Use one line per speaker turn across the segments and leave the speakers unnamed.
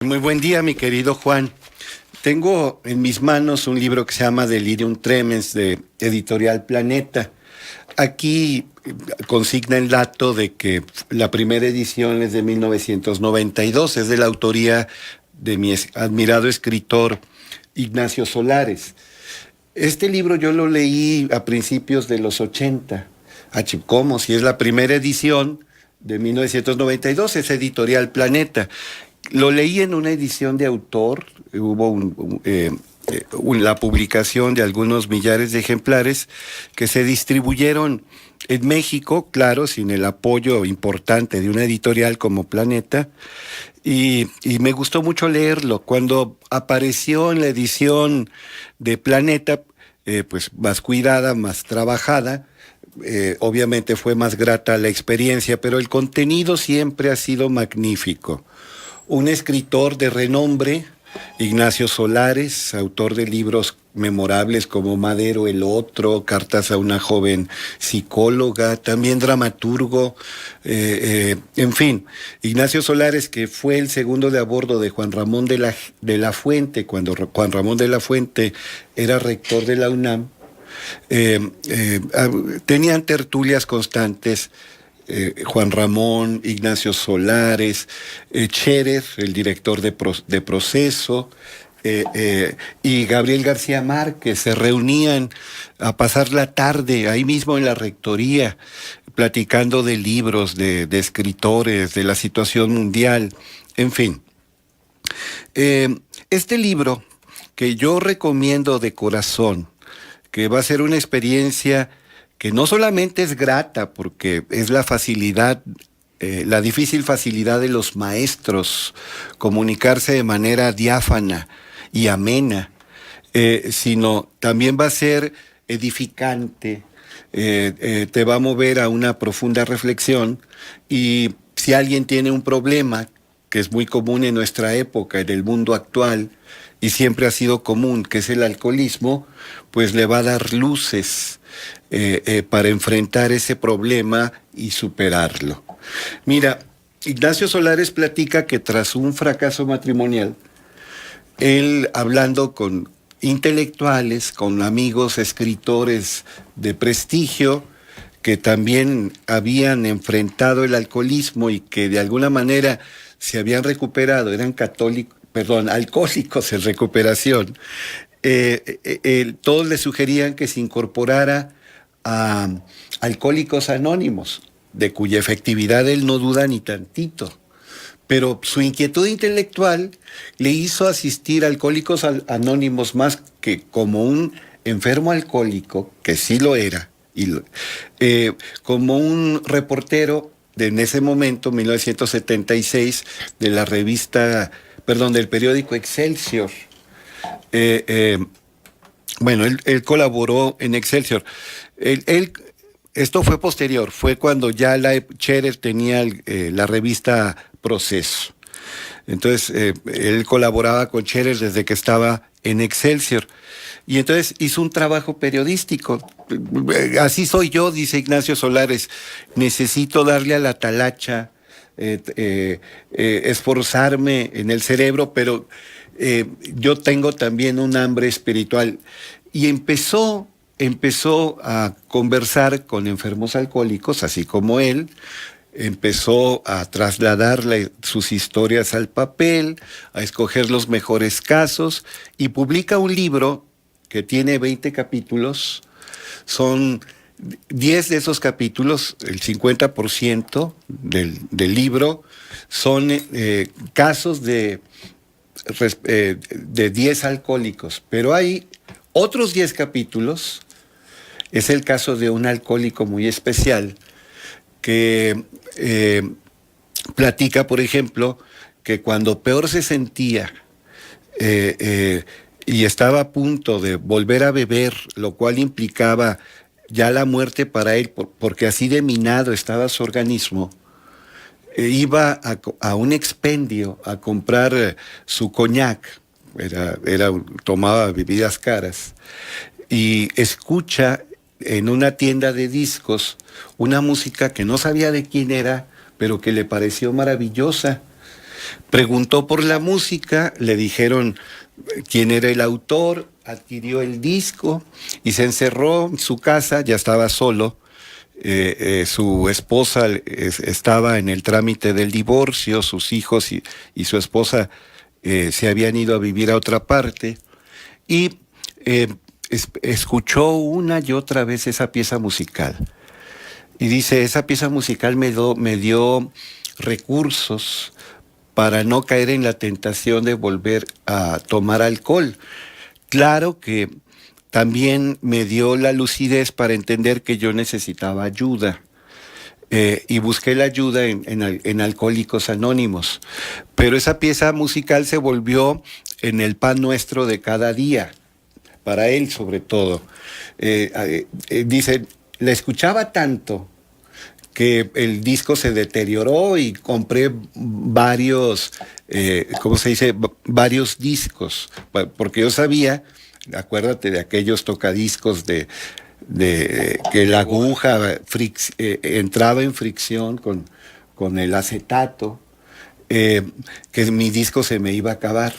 Muy buen día, mi querido Juan. Tengo en mis manos un libro que se llama Delirium Tremens de Editorial Planeta. Aquí consigna el dato de que la primera edición es de 1992, es de la autoría de mi admirado escritor Ignacio Solares. Este libro yo lo leí a principios de los 80. ¿Cómo? Si es la primera edición de 1992, es Editorial Planeta. Lo leí en una edición de autor, hubo la publicación de algunos millares de ejemplares que se distribuyeron en México, claro, sin el apoyo importante de una editorial como Planeta, y me gustó mucho leerlo. Cuando apareció en la edición de Planeta, pues más cuidada, más trabajada, obviamente fue más grata la experiencia, pero el contenido siempre ha sido magnífico. Un escritor de renombre, Ignacio Solares, autor de libros memorables como Madero el Otro, Cartas a una joven psicóloga, también dramaturgo, en fin, Ignacio Solares, que fue el segundo de a bordo de Juan Ramón de la Fuente, cuando Juan Ramón de la Fuente era rector de la UNAM, tenían tertulias constantes. Juan Ramón, Ignacio Solares, Scherer, el director de Proceso, y Gabriel García Márquez se reunían a pasar la tarde ahí mismo en la rectoría, platicando de libros, de escritores, de la situación mundial, en fin. Este libro que yo recomiendo de corazón, que va a ser una experiencia que no solamente es grata, porque es la facilidad, la difícil facilidad de los maestros comunicarse de manera diáfana y amena, sino también va a ser edificante, te va a mover a una profunda reflexión, y si alguien tiene un problema, que es muy común en nuestra época, en el mundo actual, y siempre ha sido común, que es el alcoholismo, pues le va a dar luces para enfrentar ese problema y superarlo. Mira, Ignacio Solares platica que tras un fracaso matrimonial, él, hablando con intelectuales, con amigos escritores de prestigio, que también habían enfrentado el alcoholismo y que de alguna manera se habían recuperado, eran alcohólicos en recuperación, todos le sugerían que se incorporara a Alcohólicos Anónimos, de cuya efectividad él no duda ni tantito. Pero su inquietud intelectual le hizo asistir a Alcohólicos Anónimos más que como un enfermo alcohólico, que sí lo era, como un reportero en ese momento, 1976, de la del periódico Excelsior. Bueno, él colaboró en Excelsior. Esto fue posterior, fue cuando ya Scherer tenía la revista Proceso. Entonces, él colaboraba con Scherer desde que estaba en Excelsior. Y entonces hizo un trabajo periodístico. Así soy yo, dice Ignacio Solares. Necesito darle a la talacha, esforzarme en el cerebro, pero yo tengo también un hambre espiritual. Y empezó a conversar con enfermos alcohólicos, así como él. Empezó a trasladarle sus historias al papel, a escoger los mejores casos, y publica un libro que tiene 20 capítulos. Son 10 de esos capítulos, el 50% del libro, son casos de 10 alcohólicos, pero hay otros 10 capítulos. Es el caso de un alcohólico muy especial que platica, por ejemplo, que cuando peor se sentía y estaba a punto de volver a beber, lo cual implicaba ya la muerte para él, porque así de minado estaba su organismo, iba a un expendio a comprar su coñac, tomaba bebidas caras, y escucha en una tienda de discos una música que no sabía de quién era, pero que le pareció maravillosa. Preguntó por la música, le dijeron quién era el autor, adquirió el disco y se encerró en su casa, ya estaba solo. Su esposa estaba en el trámite del divorcio, sus hijos y su esposa se habían ido a vivir a otra parte y escuchó una y otra vez esa pieza musical. Y dice, esa pieza musical me dio recursos para no caer en la tentación de volver a tomar alcohol. Claro que también me dio la lucidez para entender que yo necesitaba ayuda. Y busqué la ayuda en Alcohólicos Anónimos. Pero esa pieza musical se volvió en el pan nuestro de cada día, para él sobre todo. Dice, la escuchaba tanto que el disco se deterioró y compré varios, ¿cómo se dice? Varios discos, porque yo sabía, acuérdate de aquellos tocadiscos de que la aguja entraba en fricción con el acetato, que mi disco se me iba a acabar.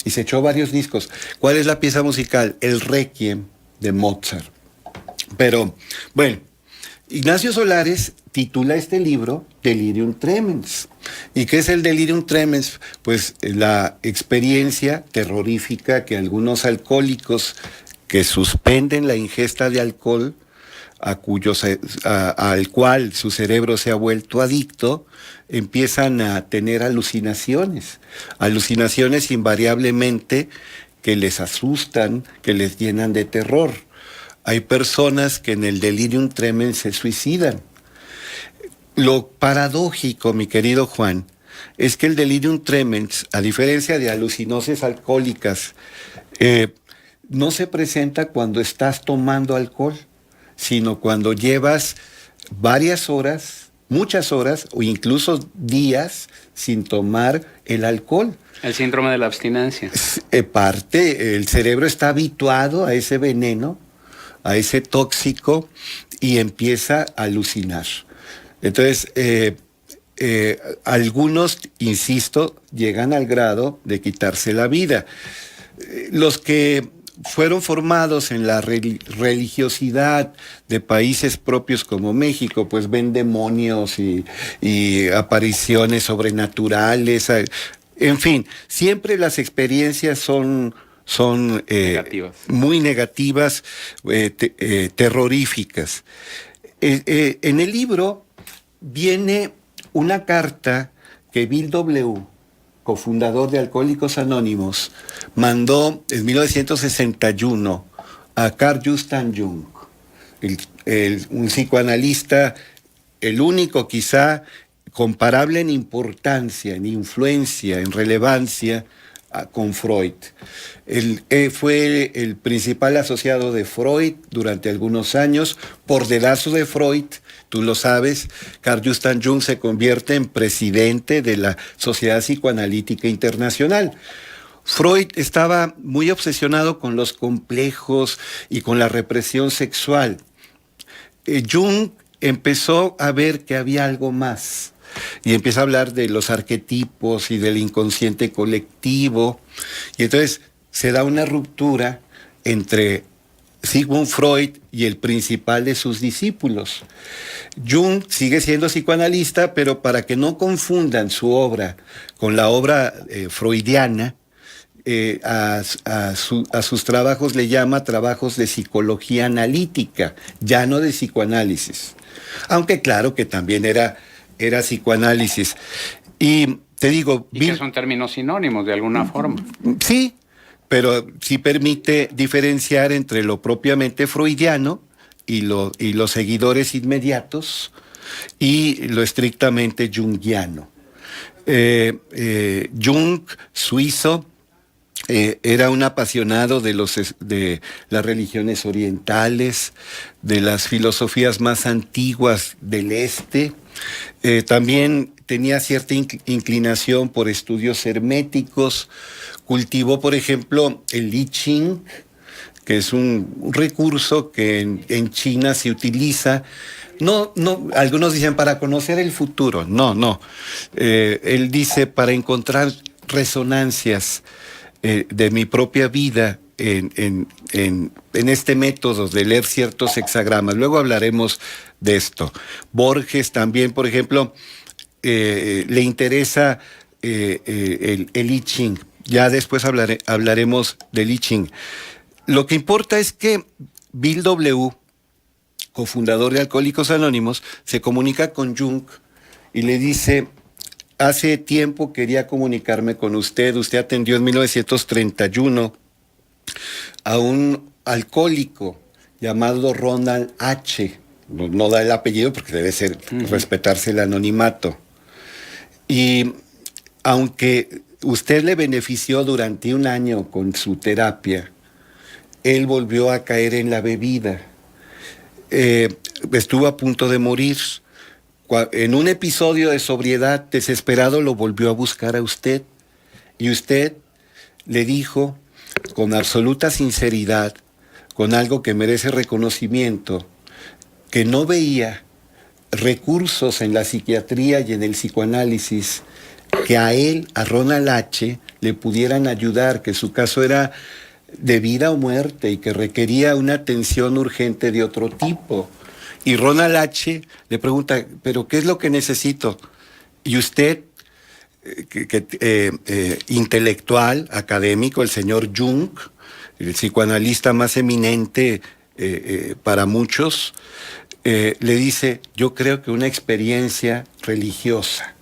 Y se echó varios discos. ¿Cuál es la pieza musical? El Requiem de Mozart. Pero, bueno, Ignacio Solares titula este libro Delirium Tremens. ¿Y qué es el Delirium Tremens? Pues la experiencia terrorífica que algunos alcohólicos que suspenden la ingesta de alcohol, al cual su cerebro se ha vuelto adicto, empiezan a tener alucinaciones invariablemente que les asustan, que les llenan de terror. Hay personas que en el delirium tremens se suicidan. Lo paradójico, mi querido Juan, es que el delirium tremens, a diferencia de alucinosis alcohólicas, no se presenta cuando estás tomando alcohol, sino cuando llevas varias horas, muchas horas o incluso días sin tomar el alcohol.
El síndrome de la abstinencia.
El cerebro está habituado a ese veneno, a ese tóxico, y empieza a alucinar. Entonces, algunos, insisto, llegan al grado de quitarse la vida. Los que fueron formados en la religiosidad de países propios como México, pues ven demonios y apariciones sobrenaturales. En fin, siempre las experiencias son
negativas.
Muy negativas, terroríficas. En el libro viene una carta que Bill W., cofundador de Alcohólicos Anónimos, mandó en 1961 a Carl Gustav Jung, un psicoanalista, el único quizá comparable en importancia, en influencia, en relevancia con Freud. Él fue el principal asociado de Freud durante algunos años. Por dedazo de Freud, tú lo sabes, Carl Gustav Jung se convierte en presidente de la Sociedad Psicoanalítica Internacional. Freud estaba muy obsesionado con los complejos y con la represión sexual. Jung empezó a ver que había algo más y empieza a hablar de los arquetipos y del inconsciente colectivo, y entonces se da una ruptura entre Sigmund Freud y el principal de sus discípulos. Jung sigue siendo psicoanalista, pero para que no confundan su obra con la obra freudiana, a sus trabajos le llama trabajos de psicología analítica, ya no de psicoanálisis. Aunque claro que también era psicoanálisis. Y te digo...
Y que son términos sinónimos de alguna forma.
Sí, pero sí permite diferenciar entre lo propiamente freudiano y los seguidores inmediatos y lo estrictamente junguiano. Jung, suizo, era un apasionado de las religiones orientales, de las filosofías más antiguas del este. También tenía cierta inclinación por estudios herméticos. Cultivó, por ejemplo, el I Ching, que es un recurso que en China se utiliza. No, algunos dicen para conocer el futuro. No. Él dice para encontrar resonancias de mi propia vida en este método de leer ciertos hexagramas. Luego hablaremos de esto. Borges también, por ejemplo, le interesa el I Ching. Ya después hablaremos del I Ching. Lo que importa es que Bill W., cofundador de Alcohólicos Anónimos, se comunica con Jung y le dice: hace tiempo quería comunicarme con usted. Usted atendió en 1931 a un alcohólico llamado Ronald H. No da el apellido porque debe ser respetarse el anonimato. Y aunque usted le benefició durante un año con su terapia, él volvió a caer en la bebida. Estuvo a punto de morir. En un episodio de sobriedad, desesperado, lo volvió a buscar a usted. Y usted le dijo, con absoluta sinceridad, con algo que merece reconocimiento, que no veía recursos en la psiquiatría y en el psicoanálisis que a él, a Ronald H., le pudieran ayudar, que su caso era de vida o muerte y que requería una atención urgente de otro tipo. Y Ronald H. le pregunta, ¿pero qué es lo que necesito? Y usted, intelectual, académico, el señor Jung, el psicoanalista más eminente para muchos, le dice, yo creo que una experiencia religiosa.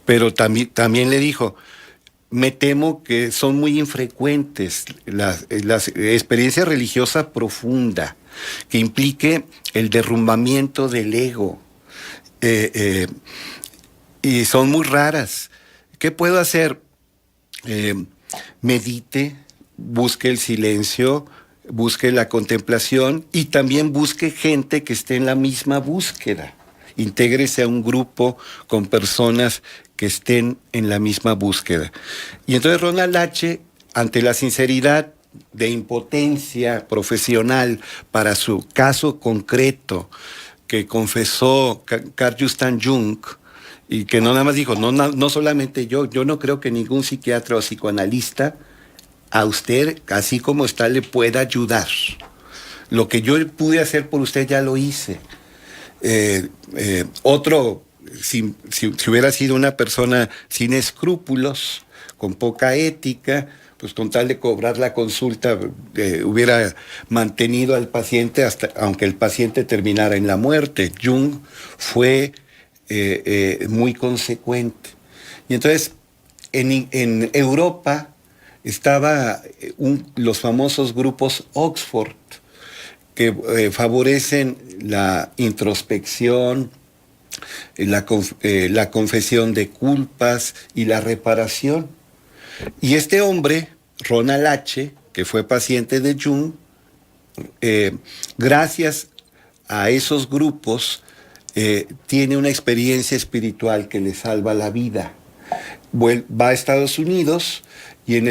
Pero también le dijo, me temo que son muy infrecuentes las experiencias religiosas profundas, que implique el derrumbamiento del ego, y son muy raras. ¿Qué puedo hacer? Medite, busque el silencio, busque la contemplación y también busque gente que esté en la misma búsqueda. Intégrese a un grupo con personas que estén en la misma búsqueda. Y entonces Ronald H., ante la sinceridad de impotencia profesional para su caso concreto que confesó Carl Gustav Jung, y que no nada más dijo, no solamente yo no creo que ningún psiquiatra o psicoanalista a usted, así como está, le pueda ayudar. Lo que yo pude hacer por usted ya lo hice. Si hubiera sido una persona sin escrúpulos, con poca ética, pues con tal de cobrar la consulta, hubiera mantenido al paciente hasta, aunque el paciente terminara en la muerte. Jung fue muy consecuente. Y entonces, en Europa estaba los famosos grupos Oxford, que favorecen la introspección, la confesión de culpas y la reparación. Y este hombre, Ronald H., que fue paciente de Jung, gracias a esos grupos, tiene una experiencia espiritual que le salva la vida. Va a Estados Unidos y en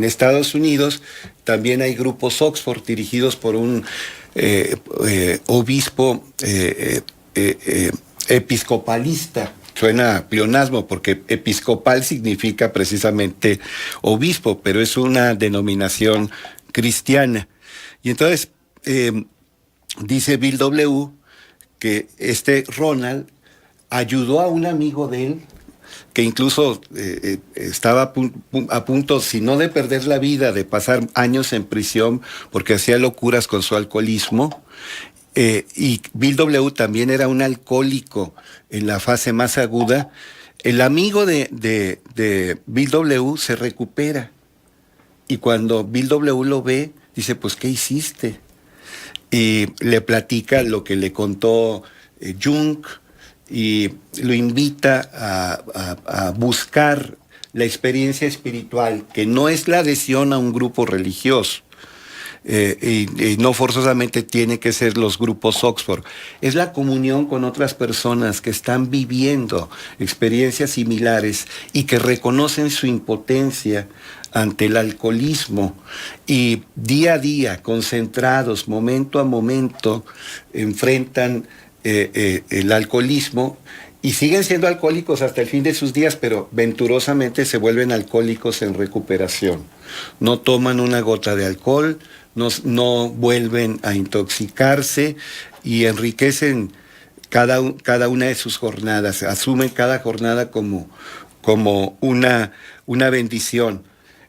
Estados Unidos también hay grupos Oxford dirigidos por un obispo episcopalista. Suena pleonasmo porque episcopal significa precisamente obispo, pero es una denominación cristiana. Y entonces dice Bill W. que este Ronald ayudó a un amigo de él que incluso estaba a punto, si no de perder la vida, de pasar años en prisión porque hacía locuras con su alcoholismo. Y Bill W. también era un alcohólico en la fase más aguda. El amigo de Bill W. se recupera. Y cuando Bill W. lo ve, dice, pues, ¿qué hiciste? Y le platica lo que le contó Jung, y lo invita a buscar la experiencia espiritual, que no es la adhesión a un grupo religioso, y no forzosamente tiene que ser los grupos Oxford, es la comunión con otras personas que están viviendo experiencias similares y que reconocen su impotencia ante el alcoholismo y día a día, concentrados, momento a momento, enfrentan el alcoholismo y siguen siendo alcohólicos hasta el fin de sus días, pero venturosamente se vuelven alcohólicos en recuperación. No toman una gota de alcohol, no vuelven a intoxicarse y enriquecen cada una de sus jornadas, asumen cada jornada como una bendición.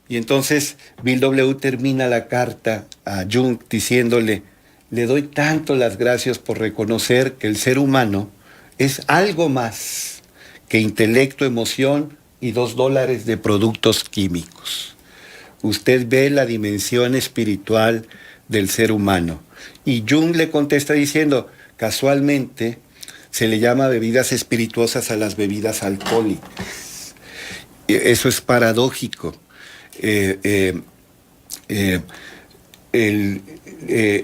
Y entonces Bill W. termina la carta a Jung diciéndole: le doy tanto las gracias por reconocer que el ser humano es algo más que intelecto, emoción y $2 de productos químicos. Usted ve la dimensión espiritual del ser humano. Y Jung le contesta diciendo: casualmente se le llama bebidas espirituosas a las bebidas alcohólicas. Eso es paradójico. El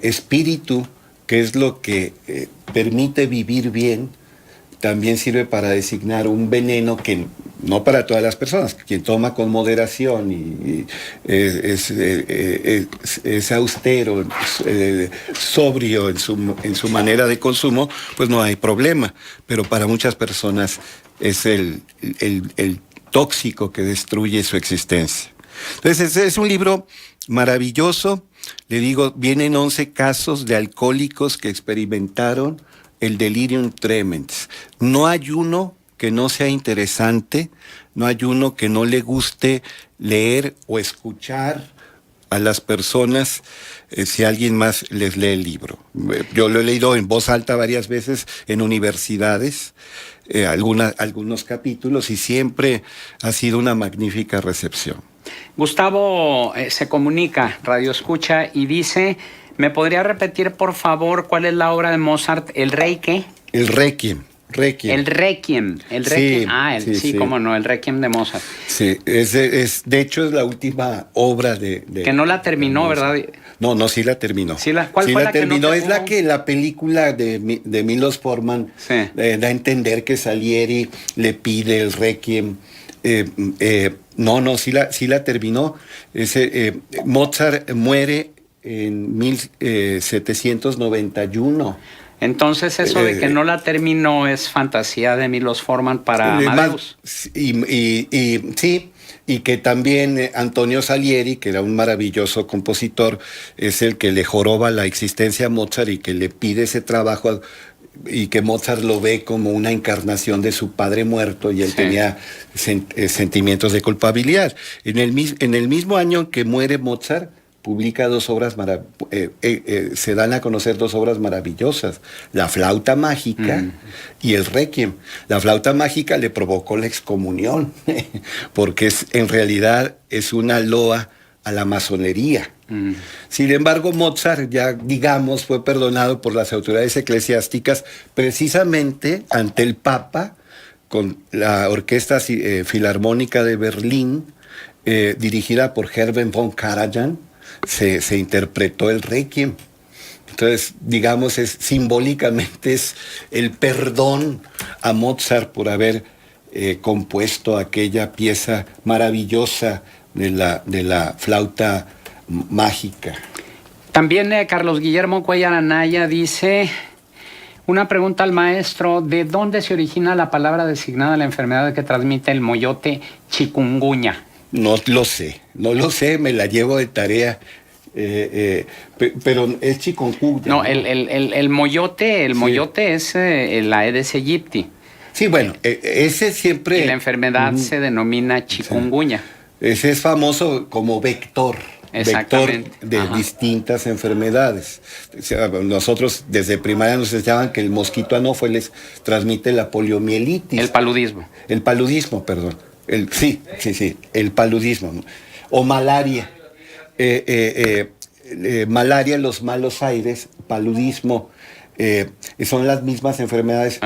espíritu, que es lo que permite vivir bien, también sirve para designar un veneno que no para todas las personas. Quien toma con moderación y es austero, sobrio en su manera de consumo, pues no hay problema. Pero para muchas personas es el tóxico que destruye su existencia. Entonces es un libro maravilloso. Le digo, vienen 11 casos de alcohólicos que experimentaron el delirium tremens. No hay uno que no sea interesante, no hay uno que no le guste leer o escuchar a las personas si alguien más les lee el libro. Yo lo he leído en voz alta varias veces en universidades, algunos capítulos, y siempre ha sido una magnífica recepción.
Gustavo se comunica, radio escucha, y dice: ¿me podría repetir, por favor, cuál es la obra de Mozart? ¿El Rey qué?
El Requiem.
El Requiem. Sí, cómo no, el Requiem de Mozart.
Sí, de hecho es la última obra de
que no la terminó, ¿verdad?
No, sí la terminó.
¿Cuál fue la
terminó?
Que no
es la que la película de Milos Forman da a entender que Salieri le pide el Requiem. Sí la terminó. Mozart muere en 1791.
Entonces eso de que no la terminó es fantasía de Milos Forman para Amadeus.
Y que también Antonio Salieri, que era un maravilloso compositor, es el que le joroba la existencia a Mozart y que le pide ese trabajo, y que Mozart lo ve como una encarnación de su padre muerto, y él tenía sentimientos de culpabilidad. En el mismo año que muere Mozart, publica se dan a conocer 2 obras maravillosas: La flauta mágica y el Requiem. La flauta mágica le provocó la excomunión, porque en realidad es una loa a la masonería. Sin embargo, Mozart ya, digamos, fue perdonado por las autoridades eclesiásticas precisamente ante el Papa, con la Orquesta Filarmónica de Berlín, dirigida por Herbert von Karajan. Se interpretó el Requiem. Entonces, digamos, simbólicamente es el perdón a Mozart por haber compuesto aquella pieza maravillosa de la flauta mágica.
También Carlos Guillermo Cuellar Anaya dice: una pregunta al maestro: ¿de dónde se origina la palabra designada a la enfermedad que transmite el moyote chikungunya?
No lo sé, me la llevo de tarea, pero es chikungunya.
No, el moyote es la Aedes aegypti.
Sí, bueno, ese siempre...
Y la enfermedad se denomina chikungunya.
Ese es famoso como vector de distintas enfermedades. O sea, nosotros desde primaria nos enseñaban que el mosquito anófeles transmite la poliomielitis.
El paludismo.
El paludismo, perdón. El paludismo, ¿no? O malaria. Malaria, los malos aires, paludismo, son las mismas enfermedades.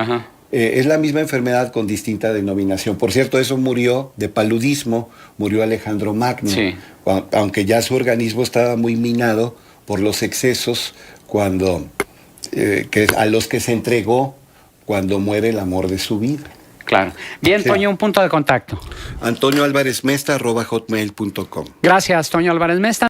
Es la misma enfermedad con distinta denominación. Por cierto, eso murió de paludismo, murió Alejandro Magno, aunque ya su organismo estaba muy minado por los excesos a los que se entregó cuando muere el amor de su vida.
Claro. Bien,
Sí.
Toño, un punto de contacto.
AntonioAlvarezMesta@hotmail.com.
Gracias, Toño Álvarez Mesta.